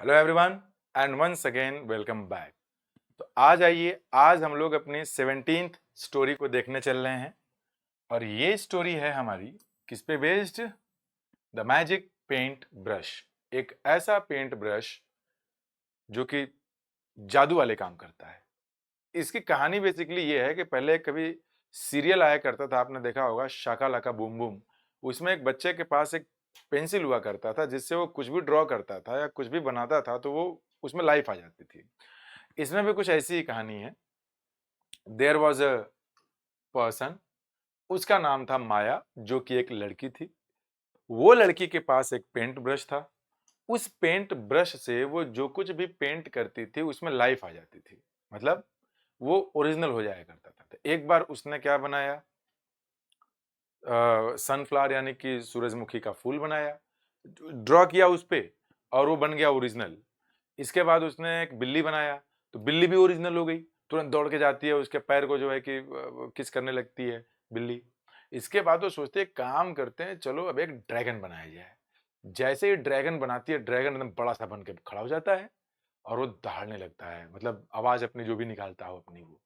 Hello everyone and once again welcome back. तो आज आइए, आज हम लोग अपनी 17th स्टोरी को देखने चल रहे हैं और ये स्टोरी है हमारी किस पे based? The magic paint brush. एक ऐसा पेंट ब्रश जो कि जादू वाले काम करता है। इसकी कहानी बेसिकली ये है कि पहले कभी सीरियल आया करता था, आपने देखा होगा, शाका लाका बूम बूम। उसमें एक बच्चे के पास एक पेंसिल हुआ करता था जिससे वो कुछ भी ड्रॉ करता था या कुछ भी बनाता था तो वो उसमें लाइफ आ जाती थी। इसमें भी कुछ ऐसी ही कहानी है। देयर वॉज अ पर्सन, उसका नाम था माया, जो कि एक लड़की थी। वो लड़की के पास एक पेंट ब्रश था। उस पेंट ब्रश से वो जो कुछ भी पेंट करती थी उसमें लाइफ आ जाती थी, मतलब वो ओरिजिनल हो जाया करता था। तो एक बार उसने क्या बनाया, सनफ्लावर यानी कि सूरजमुखी का फूल बनाया, ड्रॉ किया उस पे और वो बन गया ओरिजिनल। इसके बाद उसने एक बिल्ली बनाया तो बिल्ली भी ओरिजिनल हो गई, तुरंत दौड़ के जाती है, उसके पैर को जो है कि किस करने लगती है बिल्ली। इसके बाद वो सोचते हैं काम करते हैं, चलो अब एक ड्रैगन बनाया जाए। जैसे ही ड्रैगन बनाती है, ड्रैगन एकदम बड़ा सा बन के खड़ा हो जाता है और वो दहाड़ने लगता है, मतलब आवाज अपनी जो भी निकालता हो अपनी, वो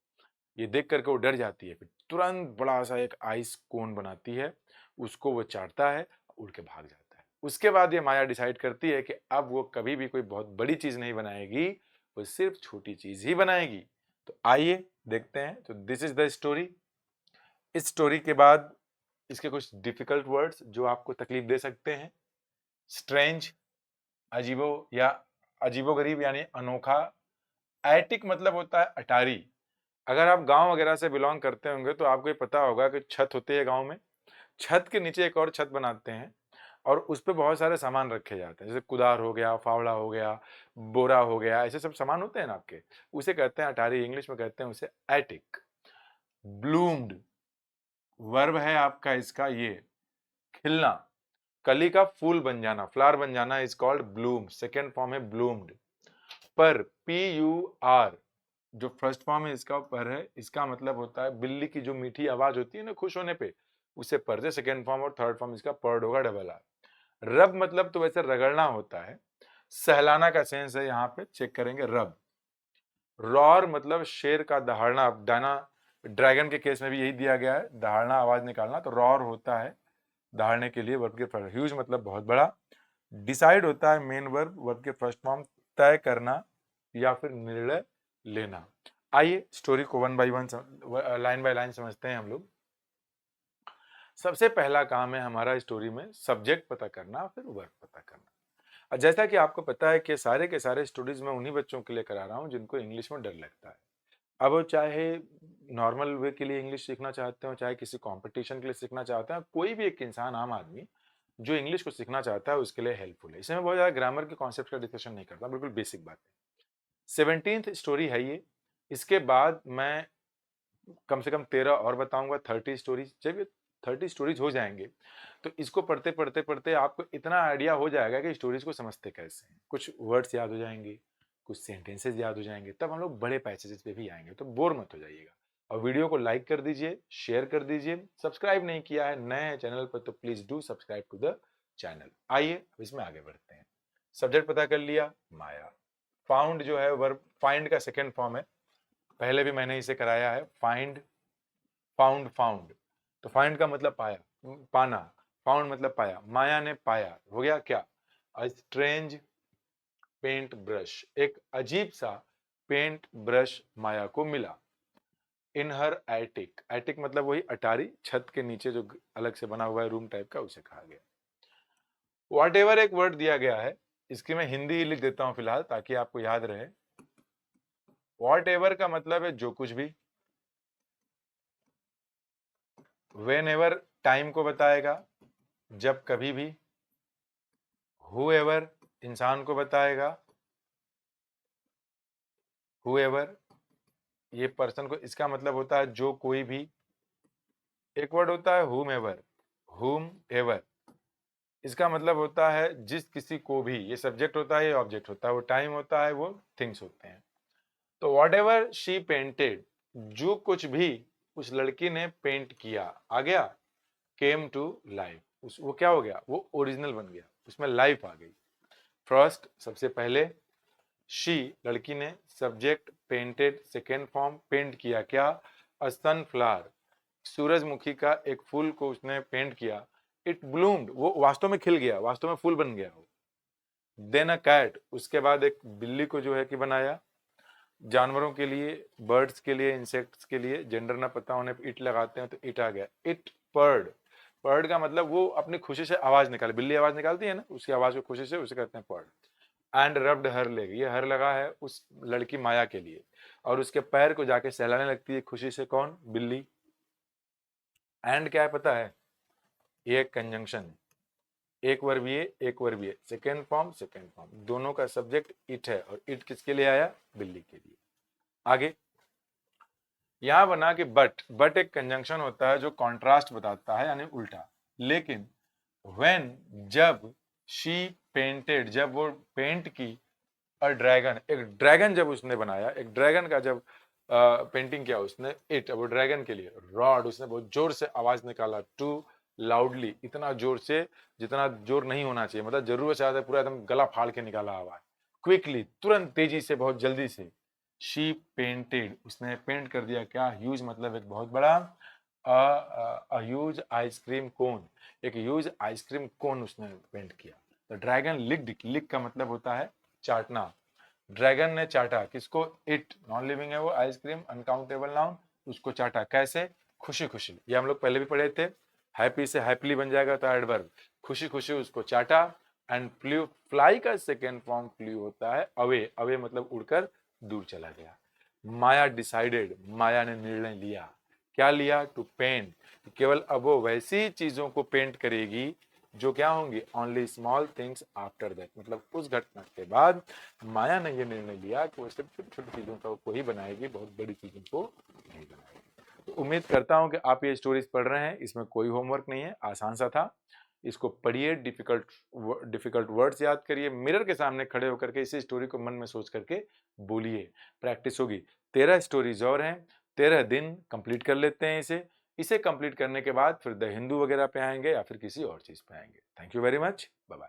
ये देख करके वो डर जाती है। फिर तुरंत बड़ा सा एक आइस कोन बनाती है, उसको वो चाटता है, उड़ के भाग जाता है। उसके बाद ये माया डिसाइड करती है कि अब वो कभी भी कोई बहुत बड़ी चीज नहीं बनाएगी, वो सिर्फ छोटी चीज ही बनाएगी। तो आइए देखते हैं। तो दिस इज द स्टोरी। इस स्टोरी के बाद इसके कुछ डिफिकल्ट वर्ड्स जो आपको तकलीफ दे सकते हैं। स्ट्रेंज, अजीबो या अजीबोगरीब यानी अनोखा। एटिक मतलब होता है अटारी। अगर आप गांव वगैरह से बिलोंग करते होंगे तो आपको ये पता होगा कि छत होती है गांव में, छत के नीचे एक और छत बनाते हैं और उस पे बहुत सारे सामान रखे जाते हैं, जैसे कुदार हो गया, फावड़ा हो गया, बोरा हो गया, ऐसे सब सामान होते हैं ना आपके। उसे कहते हैं अटारी, इंग्लिश में कहते हैं उसे एटिक। ब्लूम्ड वर्ब है आपका इसका ये, खिलना, कली का फूल बन जाना, फ्लावर बन जाना is called Bloom. Second form है ब्लूम्ड। पर, PUR, जो फर्स्ट फॉर्म है इसका पर है, इसका मतलब होता है बिल्ली की जो मीठी आवाज होती है ना खुश होने पे, उसे पर से सेकेंड फॉर्म, और थर्ड फॉर्म इसका पर्ड होगा, डबल आर। रब मतलब तो वैसे रगड़ना होता है, सहलाना का सेंस है, यहाँ पे चेक करेंगे रब। रॉर मतलब शेर का दहाड़ना, दाना, ड्रैगन के केस में भी यही दिया गया है, दहाड़ना, आवाज निकालना, तो रॉर होता है दहाड़ने के लिए वर्ब के फर्स्ट। ह्यूज मतलब बहुत बड़ा। डिसाइड होता है मेन वर्ब, वर्ब के फर्स्ट फॉर्म, तय करना या फिर निर्णय लेना। आइए स्टोरी को one by one, line by line समझते हैं हम लोग। सबसे पहला काम है हमारा स्टोरी में सब्जेक्ट पता करना, फिर वर्ब पता करना। और जैसा कि आपको पता है कि सारे के सारे स्टोरीज मैं उन्हीं बच्चों के लिए करा रहा हूं जिनको इंग्लिश में डर लगता है। अब वो चाहे नॉर्मल वे के लिए इंग्लिश सीखना चाहते हो, चाहे किसी कंपटीशन के लिए सीखना चाहते हैं, कोई भी एक इंसान, आम आदमी जो इंग्लिश को सीखना चाहता है उसके लिए हेल्पफुल है। इसमें बहुत ज्यादा ग्रामर के कॉन्सेप्ट का डिस्कशन नहीं करता, बिल्कुल बेसिक बात है। 17th स्टोरी है ये। इसके बाद मैं कम से कम 13 और बताऊंगा, 30 स्टोरीज। जब ये 30 स्टोरीज हो जाएंगे तो इसको पढ़ते पढ़ते पढ़ते आपको इतना आइडिया हो जाएगा कि स्टोरीज को समझते कैसे हैं, कुछ वर्ड्स याद हो जाएंगे, कुछ सेंटेंसेस याद हो जाएंगे, तब हम लोग बड़े पैसेजेस पे भी आएंगे। तो बोर मत हो जाइएगा। और वीडियो को लाइक कर दीजिए, शेयर कर दीजिए। सब्सक्राइब नहीं किया है, नए हैं चैनल पर, तो please do subscribe to the channel. आइए अब इसमें आगे बढ़ते हैं। सब्जेक्ट पता कर लिया, माया। फाउंड जो है वर्ब, फाइंड का सेकेंड फॉर्म है, पहले भी मैंने इसे कराया है। Find, found, found. तो फाइंड का मतलब पाया, पाना। फाउंड मतलब पाया, माया ने पाया, हो गया क्या? अ स्ट्रेंज पेंट ब्रश, एक अजीब सा पेंट ब्रश माया को मिला। इन हर एटिक, एटिक मतलब वही अटारी, छत के नीचे जो अलग से बना हुआ है रूम टाइप का, उसे कहा गया। वॉट एवर एक वर्ड दिया गया है, इसकी मैं हिंदी ही लिख देता हूं फिलहाल ताकि आपको याद रहे। वॉट एवर का मतलब है जो कुछ भी। वेन एवर टाइम को बताएगा, जब कभी भी। हुएवर इंसान को बताएगा, हुएवर ये पर्सन को, इसका मतलब होता है जो कोई भी। एक वर्ड होता है हुम एवर, हुम एवर, इसका मतलब होता है जिस किसी को भी। ये सब्जेक्ट होता है, ये ऑब्जेक्ट होता है, वो टाइम होता है, वो थिंग्स होते हैं। तो वॉट एवर शी पेंटेड, जो कुछ भी उस लड़की ने पेंट किया, आ गया, केम टू लाइफ, वो क्या हो गया, वो ओरिजिनल बन गया, उसमें लाइफ आ गई। फर्स्ट सबसे पहले, शी लड़की ने, subject painted, second form paint किया क्या, अ सनफ्लावर सूरजमुखी का एक फूल को उसने पेंट किया, इट ब्लूम्ड वो वास्तव में खिल गया, वास्तव में फूल बन गया वो। देन अ कैट उसके बाद एक बिल्ली को जो है कि बनाया, जानवरों के लिए, बर्ड्स के लिए, इंसेक्ट्स के लिए, जेंडर ना पता होने पे इट लगाते हैं तो इट आ गया। इट पर्ड, पर्ड का मतलब वो अपनी खुशी से आवाज निकाले, बिल्ली आवाज निकालती है ना, उसकी आवाज को खुशी से उसे कहते हैं PERT. And rubbed her leg, ये हर लगा है उस लड़की माया के लिए, और उसके पैर को जाके सहलाने लगती है खुशी से, कौन, बिल्ली। एंड क्या है पता है, ये एक कंजंक्शन है, एक वर्बीय एक वर्बीय, सेकेंड फॉर्म सेकेंड फॉर्म, दोनों का सब्जेक्ट इट है, और इट किसके लिए आया, बिल्ली के लिए। आगे यहां बना कि बट एक कंजंक्शन होता है जो कॉन्ट्रास्ट बताता है, यानी उल्टा। लेकिन व्हेन जब शी पेंटेड, जब वो पेंट की, अ ड्रैगन एक ड्रैगन जब उसने बनाया, एक ड्रैगन का जब पेंटिंग किया उसने, इट वो ड्रैगन के लिए, रॉड उसने बहुत जोर से आवाज निकाला, टू लाउडली इतना जोर से जितना जोर नहीं होना चाहिए, मतलब जरूरत से ज्यादा पूरा एकदम गला फाड़ के निकाला आवाज, क्विकली तुरंत तेजी से बहुत जल्दी से, शी पेंटेड उसने पेंट कर दिया क्या, ह्यूज मतलब एक बहुत बड़ा, ह्यूज आइसक्रीम कोन, एक ह्यूज आइसक्रीम कोन उसने पेंट किया। तो ड्रैगन लिक्ड, लिक का मतलब होता है चाटना, ड्रैगन ने चाटा किसको, इट, नॉन लिविंग है वो, आइसक्रीम अनकाउंटेबल नाउन, उसको चाटा कैसे, खुशी खुशी, ये हम लोग पहले भी पढ़े थे, हैप्पी से हैप्पीली बन जाएगा तो एडवर्ब, खुशी खुशी उसको चाटा। एंड फ्लू, फ्लाई का सेकेंड फॉर्म फ्लू होता है अवे, अवे मतलब उड़कर दूर चला गया। माया डिसाइडेड, माया ने निर्णय लिया, क्या लिया, टू पेंट, केवल अब वो वैसी चीजों को पेंट करेगी जो क्या होंगी, only small things after that, मतलब उस घटना के बाद माया ने यह निर्णय लिया कि वो सिर्फ छोटी छोटी चीजों को ही बनाएगी, बहुत बड़ी चीजों को नहीं बनाएगी। तो उम्मीद करता हूं कि आप ये स्टोरीज पढ़ रहे हैं, इसमें कोई होमवर्क नहीं है, आसान सा था, इसको पढ़िए, डिफिकल्ट वर्ड्स याद करिए, मिरर के सामने खड़े होकर के इसी स्टोरी को मन में सोच करके बोलिए, प्रैक्टिस होगी। 13 स्टोरीज और हैं, 13 दिन कंप्लीट कर लेते हैं इसे, इसे कंप्लीट करने के बाद फिर द हिंदू वगैरह पे आएंगे या फिर किसी और चीज पे आएंगे। Thank you very much, bye bye.